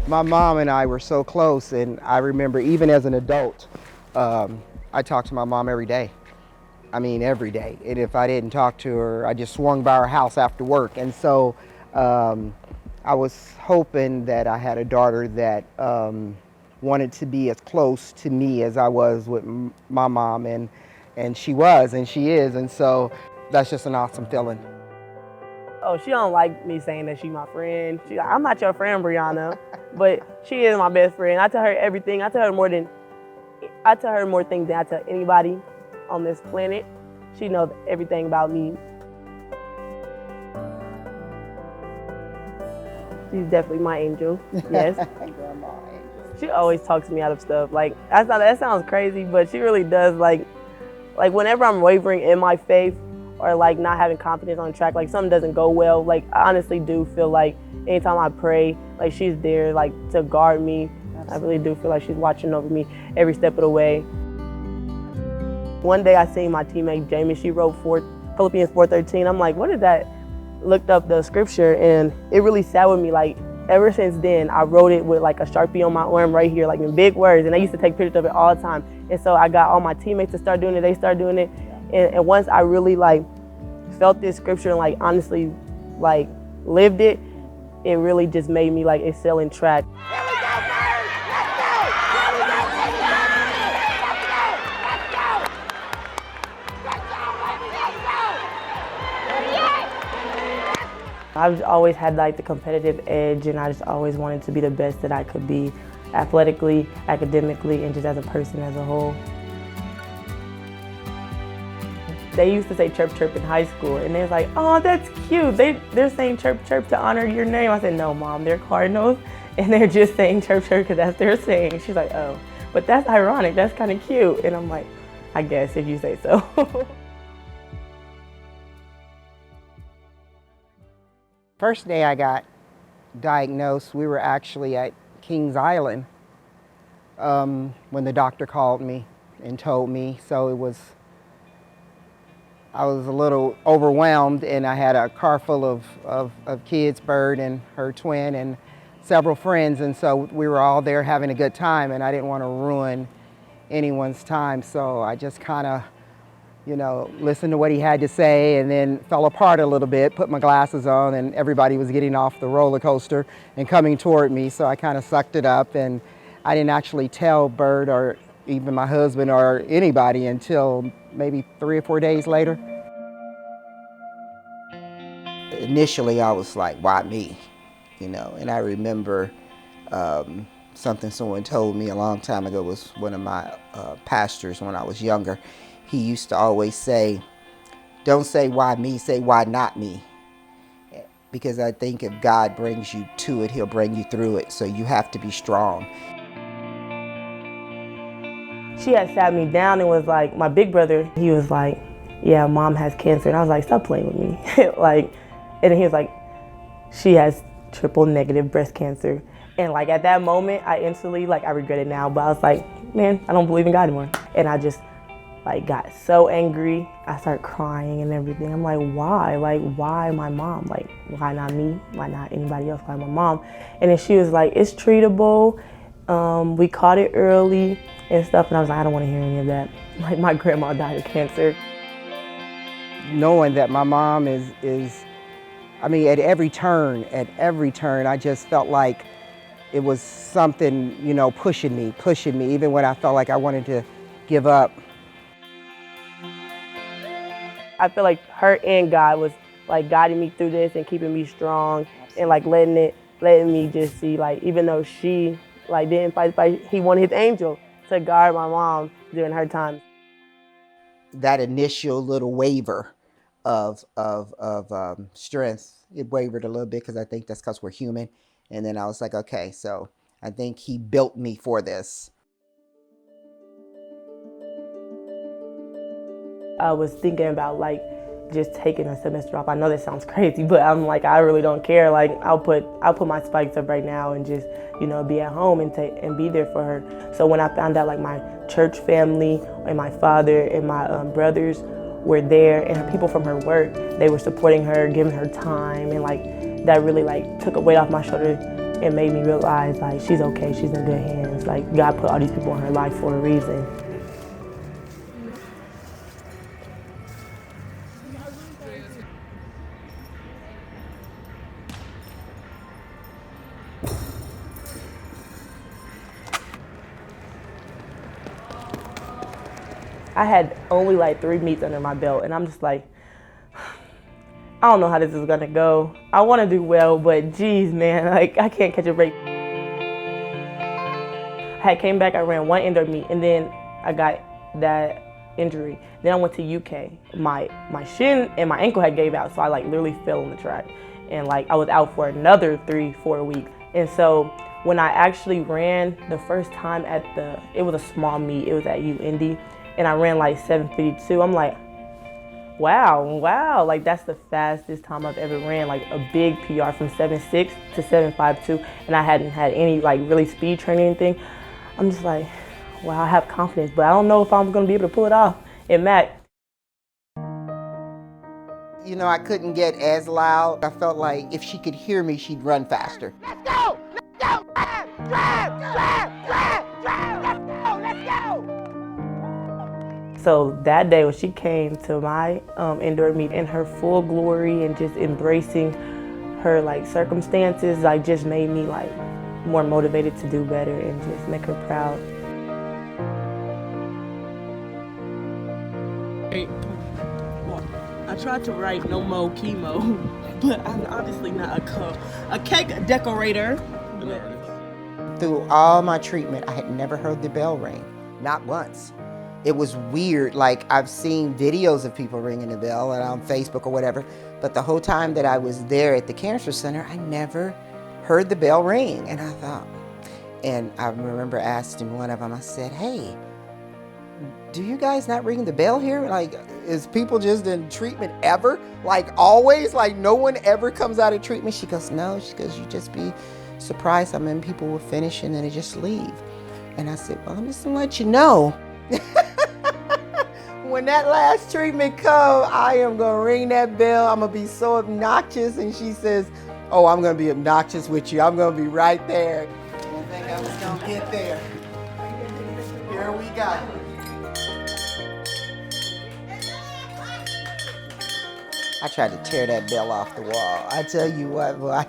My mom and I were so close, and I remember even as an adult, I talked to my mom every day. I mean, every day. And if I didn't talk to her, I just swung by her house after work. And so I was hoping that I had a daughter that wanted to be as close to me as I was with my mom, and she was, and she is. And so that's just an awesome feeling. Oh, she don't like me saying that she's my friend. She's like, I'm not your friend, Bryeana, but she is my best friend. I tell her everything. I tell her more things than I tell anybody on this planet. She knows everything about me. She's definitely my angel. Yes. Grandma angel. She always talks me out of stuff. Like that sounds crazy, but she really does. Like whenever I'm wavering in my faith, or like not having confidence on track, like something doesn't go well, like I honestly do feel like anytime I pray, like she's there like to guard me. I really do feel like she's watching over me every step of the way. One day I seen my teammate Jamie, she wrote Philippians 4:13. I'm like, what is that? Looked up the scripture and it really sat with me. Like ever since then, I wrote it with like a Sharpie on my arm right here, like in big words. And I used to take pictures of it all the time. And so I got all my teammates to start doing it. They started doing it. And once I really like felt this scripture and like honestly like lived it, it really just made me like excel in track. Here we go, Bird! Let's go! Here we go, baby! Let's go! Let's go! Let's go, baby! Let's go! I've always had like the competitive edge, and I just always wanted to be the best that I could be, athletically, academically, and just as a person as a whole. They used to say chirp chirp in high school, and they was like, oh, that's cute. They're saying chirp chirp to honor your name. I said, no, Mom, they're Cardinals, and they're just saying chirp chirp because that's their saying. She's like, oh, but that's ironic. That's kind of cute. And I'm like, I guess if you say so. First day I got diagnosed, we were actually at Kings Island when the doctor called me and told me. So I was a little overwhelmed, and I had a car full of kids, Bird and her twin and several friends, and so we were all there having a good time, and I didn't want to ruin anyone's time, so I just kind of, listened to what he had to say, and then fell apart a little bit, put my glasses on, and everybody was getting off the roller coaster and coming toward me, so I kind of sucked it up, and I didn't actually tell Bird or even my husband or anybody until maybe 3 or 4 days later. Initially, I was like, why me? And I remember something someone told me a long time ago. Was one of my pastors when I was younger. He used to always say, don't say why me, say why not me. Because I think if God brings you to it, he'll bring you through it. So you have to be strong. She had sat me down and was like, my big brother, he was like, yeah, Mom has cancer. And I was like, stop playing with me. And he was like, she has triple negative breast cancer. And like at that moment, I instantly, I regret it now, but I was like, man, I don't believe in God anymore. And I just got so angry. I started crying and everything. I'm like, why? Why my mom? Why not me? Why not anybody else? Why my mom? And then she was like, it's treatable. We caught it early and stuff. And I was like, I don't want to hear any of that. My grandma died of cancer. Knowing that my mom is at every turn, I just felt like it was something, pushing me, even when I felt like I wanted to give up. I feel like her and God was guiding me through this and keeping me strong and letting me just see even though she didn't fight, he wanted his angel to guard my mom during her time. That initial little waver of strength, it wavered a little bit because I think that's because we're human. And then I was like, okay, so I think he built me for this. I was thinking about just taking a semester off. I know that sounds crazy, but I'm like, I really don't care. Like, I'll put my spikes up right now and just, you know, be at home and be there for her. So when I found out, like, my church family and my father and my brothers were there, and people from her work, they were supporting her, giving her time, and like that really like took a weight off my shoulder and made me realize like she's okay, she's in good hands. Like, God put all these people in her life for a reason. I had only like 3 meets under my belt, and I'm just like, I don't know how this is gonna go. I wanna do well, but geez, man, like, I can't catch a break. I came back, I ran 1 indoor meet, and then I got that injury. Then I went to UK. My shin and my ankle had gave out, so I like literally fell on the track. And like, I was out for another 3-4 weeks. And so when I actually ran the first time it was a small meet, it was at UIndy, and I ran like 7:52. I'm like, wow, like that's the fastest time I've ever ran, like a big PR from 7:6 to 7:52, and I hadn't had any like really speed training or anything. I'm just like, wow, I have confidence, but I don't know if I'm gonna be able to pull it off in MAC. You know, I couldn't get as loud. I felt like if she could hear me, she'd run faster. Let's go! Let's go! Drive! Let's go! Let's go! So that day when she came to my indoor meet in her full glory and just embracing her like circumstances, like just made me like more motivated to do better and just make her proud. I tried to write no more chemo, but I'm obviously not a cake decorator. Through all my treatment, I had never heard the bell ring, not once. It was weird. Like, I've seen videos of people ringing the bell and on Facebook or whatever, but the whole time that I was there at the cancer center, I never heard the bell ring. And I thought, and I remember asking one of them, I said, hey, do you guys not ring the bell here? Like, is people just in treatment ever? Like, always? Like, no one ever comes out of treatment? She goes, no. She goes, you just be surprised how many people will finish and then they just leave. And I said, well, I'm just gonna let you know. When that last treatment comes, I am gonna ring that bell. I'm gonna be so obnoxious. And she says, oh, I'm gonna be obnoxious with you. I'm gonna be right there. I didn't think I was gonna get there. Here we go. I tried to tear that bell off the wall. I tell you what, boy,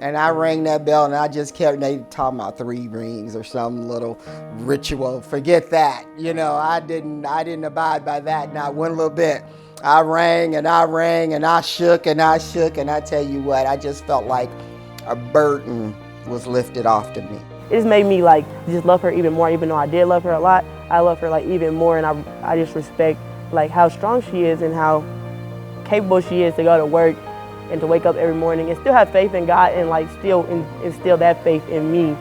and I rang that bell and I just kept, they talking about 3 rings or some little ritual. Forget that. You know, I didn't abide by that, not one little bit. I rang and I rang and I shook and I shook, and I tell you what, I just felt like a burden was lifted off to me. It just made me like just love her even more. Even though I did love her a lot, I love her like even more, and I just respect like how strong she is and how capable she is to go to work and to wake up every morning and still have faith in God and like still instill that faith in me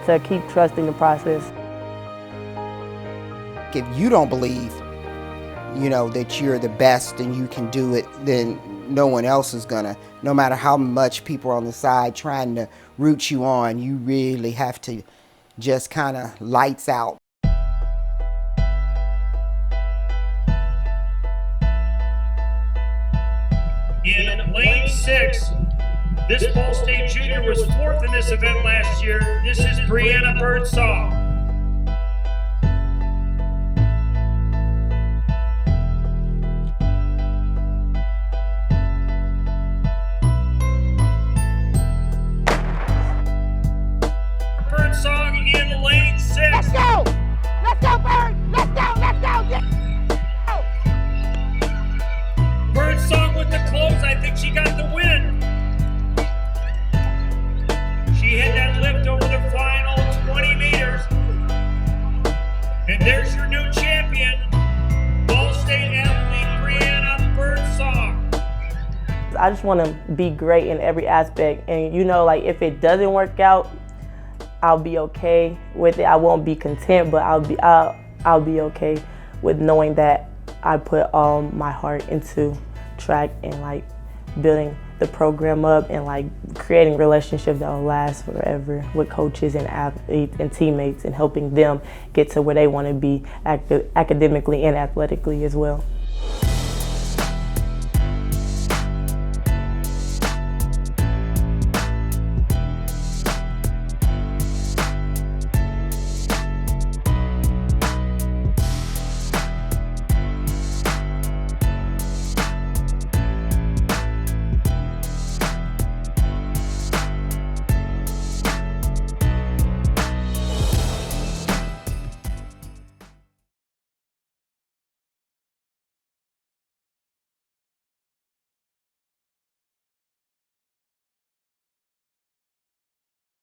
to keep trusting the process. If you don't believe, you know, that you're the best and you can do it, then no one else is gonna. No matter how much people are on the side trying to root you on, you really have to just kind of lights out. In lane 6, this Ball State junior was 4th in this event last year. This is Bryeana Byrdsong. Byrdsong in lane 6. Let's go! Let's go, Bird! Let's go! Let's go! Yeah. Byrdsong with the close. I think she got the win. She had that lift over the final 20 meters. And there's your new champion, Ball State athlete Bryeana Byrdsong. I just want to be great in every aspect, and you know, like if it doesn't work out, I'll be okay with it. I won't be content, but I'll be okay with knowing that I put all my heart into track and like building the program up and like creating relationships that will last forever with coaches and athletes and teammates and helping them get to where they want to be academically and athletically as well.